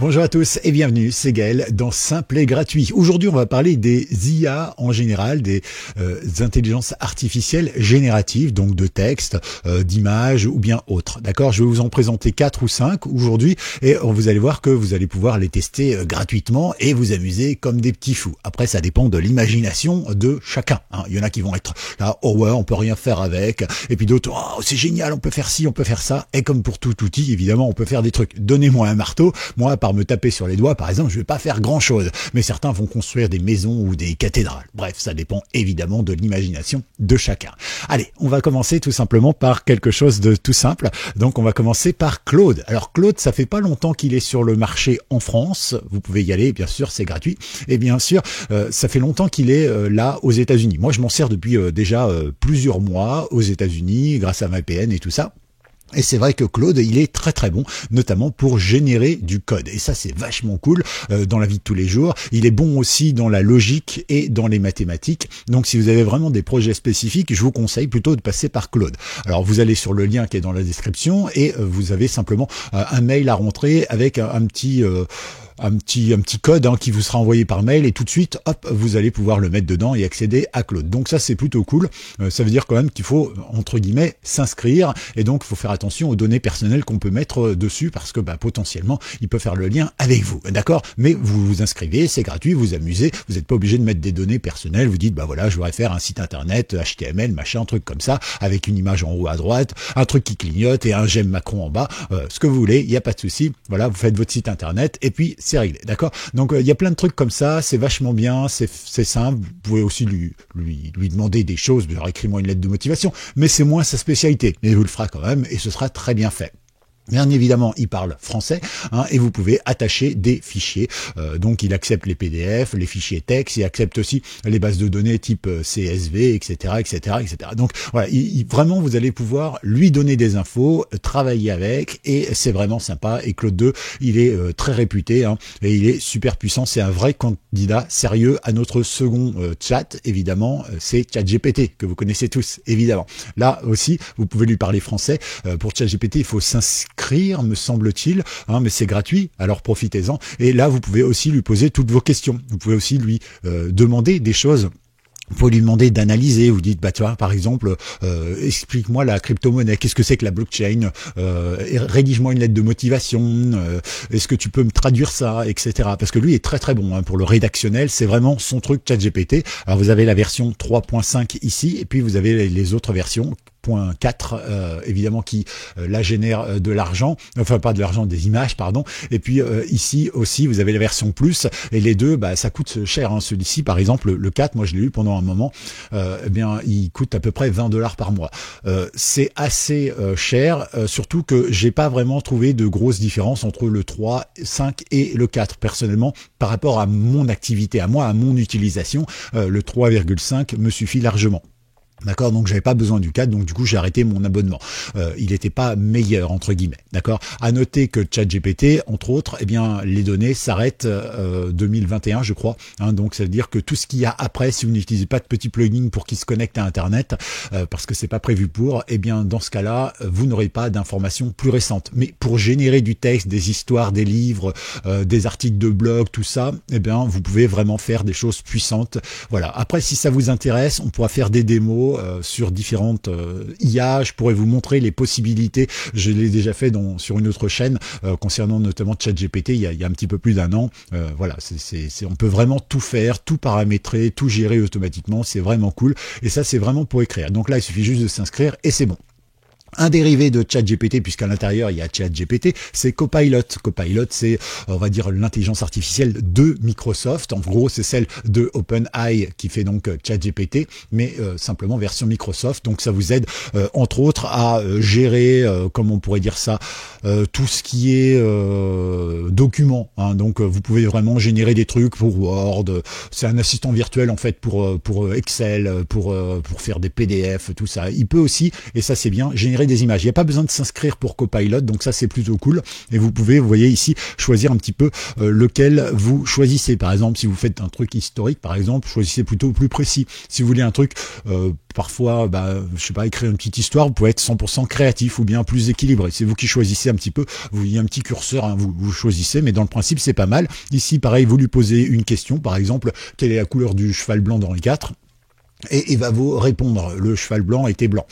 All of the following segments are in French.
Bonjour à tous et bienvenue, c'est Gaël dans Simple et Gratuit. Aujourd'hui, on va parler des IA en général, des intelligences artificielles génératives, donc de texte, d'images ou bien autres. D'accord, je vais vous en présenter 4 ou 5 aujourd'hui et vous allez voir que vous allez pouvoir les tester gratuitement et vous amuser comme des petits fous. Après, ça dépend de l'imagination de chacun. Il y en a qui vont être là, oh ouais, on peut rien faire avec, et puis d'autres, oh c'est génial, on peut faire ci, on peut faire ça. Et comme pour tout outil, évidemment, on peut faire des trucs. Donnez-moi un marteau, moi, par me taper sur les doigts, par exemple, je vais pas faire grand-chose. Mais certains vont construire des maisons ou des cathédrales. Bref, ça dépend évidemment de l'imagination de chacun. Allez, on va commencer tout simplement par quelque chose de tout simple. Donc, on va commencer par Claude. Alors, Claude, ça fait pas longtemps qu'il est sur le marché en France. Vous pouvez y aller, bien sûr, c'est gratuit. Et bien sûr, ça fait longtemps qu'il est là aux États-Unis. Moi, je m'en sers depuis déjà plusieurs mois aux États-Unis, grâce à ma VPN et tout ça. Et c'est vrai que Claude, il est très très bon, notamment pour générer du code. Et ça, c'est vachement cool dans la vie de tous les jours. Il est bon aussi dans la logique et dans les mathématiques. Donc, si vous avez vraiment des projets spécifiques, je vous conseille plutôt de passer par Claude. Alors, vous allez sur le lien qui est dans la description et vous avez simplement un mail à rentrer avec un petit code qui vous sera envoyé par mail et tout de suite, hop, vous allez pouvoir le mettre dedans et accéder à Claude. Donc ça, c'est plutôt cool. Ça veut dire quand même qu'il faut, entre guillemets, s'inscrire et donc il faut faire attention aux données personnelles qu'on peut mettre dessus parce que potentiellement, il peut faire le lien avec vous. D'accord? Mais vous vous inscrivez, c'est gratuit, vous amusez, vous n'êtes pas obligé de mettre des données personnelles. Vous dites, voilà, je voudrais faire un site internet, HTML, machin, un truc comme ça, avec une image en haut à droite, un truc qui clignote et un j'aime Macron en bas, ce que vous voulez, il n'y a pas de souci. Voilà, vous faites votre site internet et puis c'est réglé, d'accord? Donc il y a plein de trucs comme ça, c'est vachement bien, c'est simple. Vous pouvez aussi lui demander des choses, genre écris-moi une lettre de motivation, mais c'est moins sa spécialité. Mais vous le fera quand même et ce sera très bien fait. Bien évidemment, il parle français et vous pouvez attacher des fichiers. Donc, il accepte les PDF, les fichiers texte, il accepte aussi les bases de données type CSV, etc., etc., etc. Donc, voilà, vraiment, vous allez pouvoir lui donner des infos, travailler avec, et c'est vraiment sympa. Et Claude 2, il est très réputé et il est super puissant. C'est un vrai candidat sérieux à notre second chat, évidemment. C'est ChatGPT, que vous connaissez tous, évidemment. Là aussi, vous pouvez lui parler français. Pour ChatGPT, il faut s'inscrire, me semble-t-il, mais c'est gratuit, alors profitez-en. Et là, vous pouvez aussi lui poser toutes vos questions. Vous pouvez aussi lui demander des choses. Vous pouvez lui demander d'analyser. Vous dites, tu vois, par exemple, explique-moi la crypto-monnaie. Qu'est-ce que c'est que la blockchain? Rédige-moi une lettre de motivation. Est-ce que tu peux me traduire ça, etc. Parce que lui est très très bon pour le rédactionnel. C'est vraiment son truc ChatGPT. Alors vous avez la version 3.5 ici, et puis vous avez les autres versions. .4 évidemment qui là génère de l'argent, enfin pas de l'argent, des images pardon, et puis ici aussi vous avez la version plus et les deux ça coûte cher celui-ci par exemple le 4, moi je l'ai eu pendant un moment, il coûte à peu près $20 par mois. C'est assez cher, surtout que j'ai pas vraiment trouvé de grosses différences entre le 3, 5 et le 4 personnellement par rapport à mon activité, à moi, à mon utilisation. Le 3,5 me suffit largement. D'accord, donc j'avais pas besoin du 4, donc du coup j'ai arrêté mon abonnement. Il n'était pas meilleur entre guillemets, d'accord. À noter que ChatGPT, entre autres, les données s'arrêtent 2021, je crois. Donc ça veut dire que tout ce qu'il y a après, si vous n'utilisez pas de petits plugins pour qu'il se connecte à Internet, parce que c'est pas prévu pour, dans ce cas-là, vous n'aurez pas d'informations plus récentes. Mais pour générer du texte, des histoires, des livres, des articles de blog, tout ça, vous pouvez vraiment faire des choses puissantes. Voilà. Après, si ça vous intéresse, on pourra faire des démos. Sur différentes IA, je pourrais vous montrer les possibilités. Je l'ai déjà fait sur une autre chaîne concernant notamment ChatGPT il y a un petit peu plus d'un an. Voilà, on peut vraiment tout faire, tout paramétrer, tout gérer automatiquement. C'est vraiment cool. Et ça, c'est vraiment pour écrire. Donc là, il suffit juste de s'inscrire et c'est bon. Un dérivé de ChatGPT, puisqu'à l'intérieur il y a ChatGPT, c'est Copilot. Copilot, c'est, on va dire, l'intelligence artificielle de Microsoft. En gros, c'est celle de OpenAI qui fait donc ChatGPT, mais simplement version Microsoft. Donc ça vous aide, entre autres, à gérer, comment on pourrait dire ça, tout ce qui est documents. Donc vous pouvez vraiment générer des trucs pour Word. C'est un assistant virtuel en fait pour Excel, pour faire des PDF, tout ça. Il peut aussi, et ça c'est bien, générer générer des images. Il n'y a pas besoin de s'inscrire pour Copilot, donc ça c'est plutôt cool. Et vous pouvez, vous voyez ici, choisir un petit peu lequel vous choisissez. Par exemple, si vous faites un truc historique, par exemple, choisissez plutôt plus précis. Si vous voulez un truc parfois, je sais pas, écrire une petite histoire, vous pouvez être 100% créatif ou bien plus équilibré. C'est vous qui choisissez un petit peu. Vous voyez un petit curseur, hein, vous choisissez, mais dans le principe, c'est pas mal. Ici, pareil, vous lui posez une question, par exemple, quelle est la couleur du cheval blanc d'Henri IV ? Et il va vous répondre, le cheval blanc était blanc,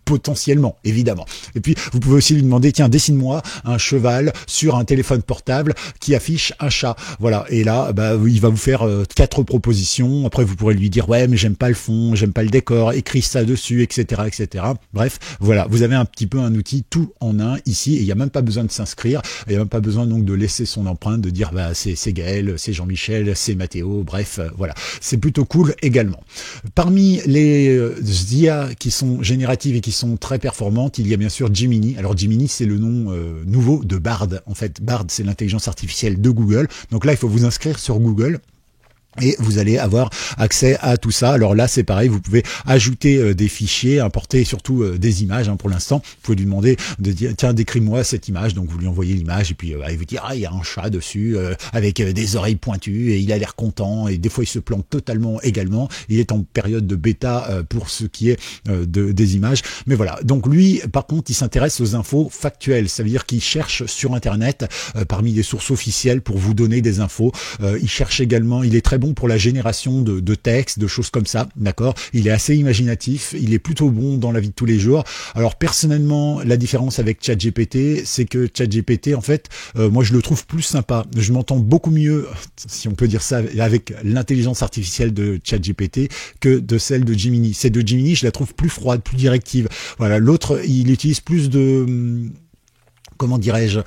potentiellement, évidemment. Et puis, vous pouvez aussi lui demander, tiens, dessine-moi un cheval sur un téléphone portable qui affiche un chat. Voilà, et là, il va vous faire 4 propositions. Après, vous pourrez lui dire, ouais, mais j'aime pas le fond, j'aime pas le décor, écris ça dessus, etc., etc. Bref, voilà, vous avez un petit peu un outil tout en un ici, et il n'y a même pas besoin de s'inscrire, il n'y a même pas besoin donc de laisser son empreinte, de dire, c'est Gaël, c'est Jean-Michel, c'est Mathéo, bref, voilà. C'est plutôt cool également. Parmi les IA qui sont génératives et qui sont très performantes, il y a bien sûr Gemini. Alors Gemini, c'est le nom nouveau de Bard. En fait, Bard, c'est l'intelligence artificielle de Google. Donc là, il faut vous inscrire sur Google. Et vous allez avoir accès à tout ça. Alors là, c'est pareil, vous pouvez ajouter des fichiers, importer surtout des images pour l'instant. Vous pouvez lui demander de dire, tiens, décris-moi cette image. Donc vous lui envoyez l'image et puis il vous dit, il y a un chat dessus avec des oreilles pointues et il a l'air content. Et des fois, il se plante totalement également. Il est en période de bêta pour ce qui est des images. Mais voilà, donc lui, par contre, il s'intéresse aux infos factuelles. Ça veut dire qu'il cherche sur Internet parmi des sources officielles pour vous donner des infos. Il cherche également, il est très bon pour la génération de textes, de choses comme ça, d'accord. Il est assez imaginatif, il est plutôt bon dans la vie de tous les jours. Alors personnellement, la différence avec ChatGPT, c'est que ChatGPT, en fait, moi je le trouve plus sympa. Je m'entends beaucoup mieux, si on peut dire ça, avec l'intelligence artificielle de ChatGPT que de celle de Gemini. Celle de Gemini, je la trouve plus froide, plus directive. Voilà, l'autre, il utilise plus de, comment dirais-je,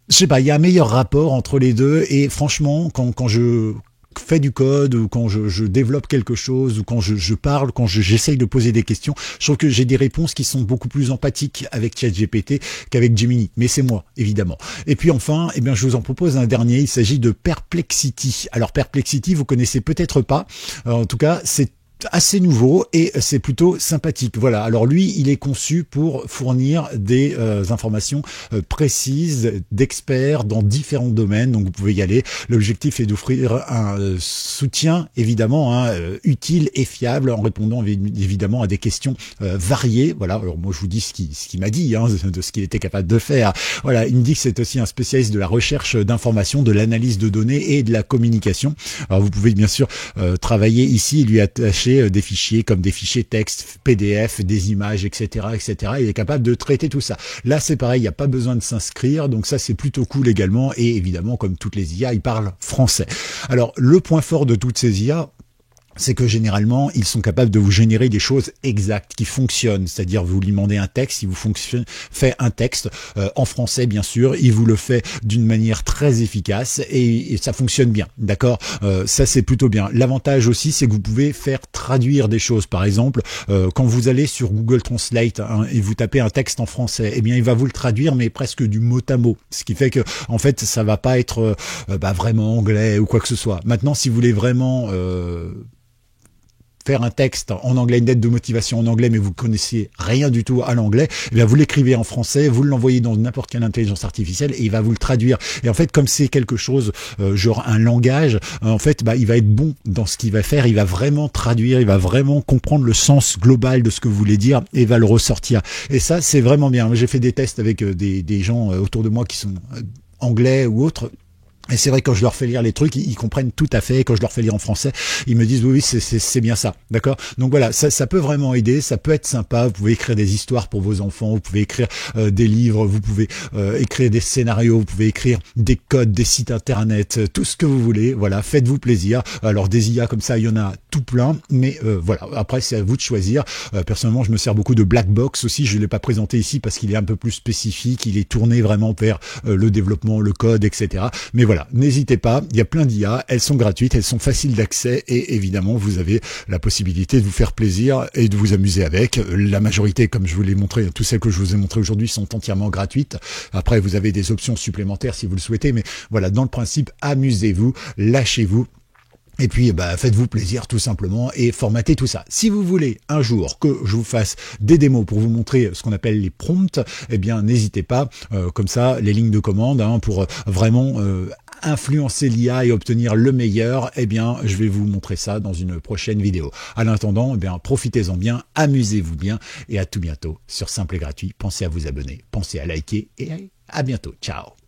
je sais pas, il y a un meilleur rapport entre les deux et franchement, quand je fais du code ou quand je développe quelque chose ou quand je parle, quand j'essaye de poser des questions, je trouve que j'ai des réponses qui sont beaucoup plus empathiques avec ChatGPT qu'avec Gemini. Mais c'est moi, évidemment. Et puis enfin, je vous en propose un dernier. Il s'agit de Perplexity. Alors Perplexity, vous connaissez peut-être pas. En tout cas, c'est assez nouveau et c'est plutôt sympathique. Voilà. Alors lui, il est conçu pour fournir des informations précises d'experts dans différents domaines. Donc vous pouvez y aller. L'objectif est d'offrir un soutien évidemment utile et fiable en répondant évidemment à des questions variées. Voilà. Alors moi je vous dis ce qu'il m'a dit, de ce qu'il était capable de faire. Voilà. Il me dit que c'est aussi un spécialiste de la recherche d'informations, de l'analyse de données et de la communication. Alors vous pouvez bien sûr travailler ici et lui attacher des fichiers comme des fichiers texte, PDF, des images, etc., etc. Il est capable de traiter tout ça. Là, c'est pareil, il n'y a pas besoin de s'inscrire, donc ça, c'est plutôt cool également. Et évidemment, comme toutes les IA, il parle français. Alors, le point fort de toutes ces IA, c'est que généralement, ils sont capables de vous générer des choses exactes, qui fonctionnent. C'est-à-dire, vous lui demandez un texte, il vous fait un texte en français, bien sûr. Il vous le fait d'une manière très efficace et ça fonctionne bien. D'accord, ça, c'est plutôt bien. L'avantage aussi, c'est que vous pouvez faire traduire des choses. Par exemple, quand vous allez sur Google Translate et vous tapez un texte en français, eh bien, il va vous le traduire, mais presque du mot à mot. Ce qui fait que, en fait, ça va pas être vraiment anglais ou quoi que ce soit. Maintenant, si vous voulez vraiment faire un texte en anglais, une lettre de motivation en anglais, mais vous connaissez rien du tout à l'anglais, eh bien vous l'écrivez en français, vous l'envoyez dans n'importe quelle intelligence artificielle et il va vous le traduire. Et en fait, comme c'est quelque chose, genre un langage, en fait, il va être bon dans ce qu'il va faire, il va vraiment traduire, il va vraiment comprendre le sens global de ce que vous voulez dire et va le ressortir. Et ça, c'est vraiment bien. J'ai fait des tests avec des gens autour de moi qui sont anglais ou autres. Et c'est vrai que quand je leur fais lire les trucs, ils comprennent tout à fait. Et quand je leur fais lire en français, ils me disent oui, c'est bien ça, d'accord. Donc voilà, ça peut vraiment aider, ça peut être sympa. Vous pouvez écrire des histoires pour vos enfants, vous pouvez écrire des livres, vous pouvez écrire des scénarios, vous pouvez écrire des codes, des sites internet, tout ce que vous voulez. Voilà, faites-vous plaisir. Alors des IA comme ça, il y en a tout plein, mais voilà. Après, c'est à vous de choisir. Personnellement, je me sers beaucoup de Blackbox aussi. Je ne l'ai pas présenté ici parce qu'il est un peu plus spécifique. Il est tourné vraiment vers le développement, le code, etc. Mais voilà, n'hésitez pas, il y a plein d'IA, elles sont gratuites, elles sont faciles d'accès et évidemment vous avez la possibilité de vous faire plaisir et de vous amuser avec. La majorité, comme je vous l'ai montré, toutes celles que je vous ai montrées aujourd'hui sont entièrement gratuites. Après vous avez des options supplémentaires si vous le souhaitez, mais voilà, dans le principe, amusez-vous, lâchez-vous. Et puis, faites-vous plaisir tout simplement et formatez tout ça. Si vous voulez un jour que je vous fasse des démos pour vous montrer ce qu'on appelle les prompts, eh bien, n'hésitez pas. Comme ça, les lignes de commande pour vraiment influencer l'IA et obtenir le meilleur, eh bien, je vais vous montrer ça dans une prochaine vidéo. À l'attendant, eh bien, profitez-en bien, amusez-vous bien et à tout bientôt sur Simple et Gratuit. Pensez à vous abonner, pensez à liker et à bientôt. Ciao.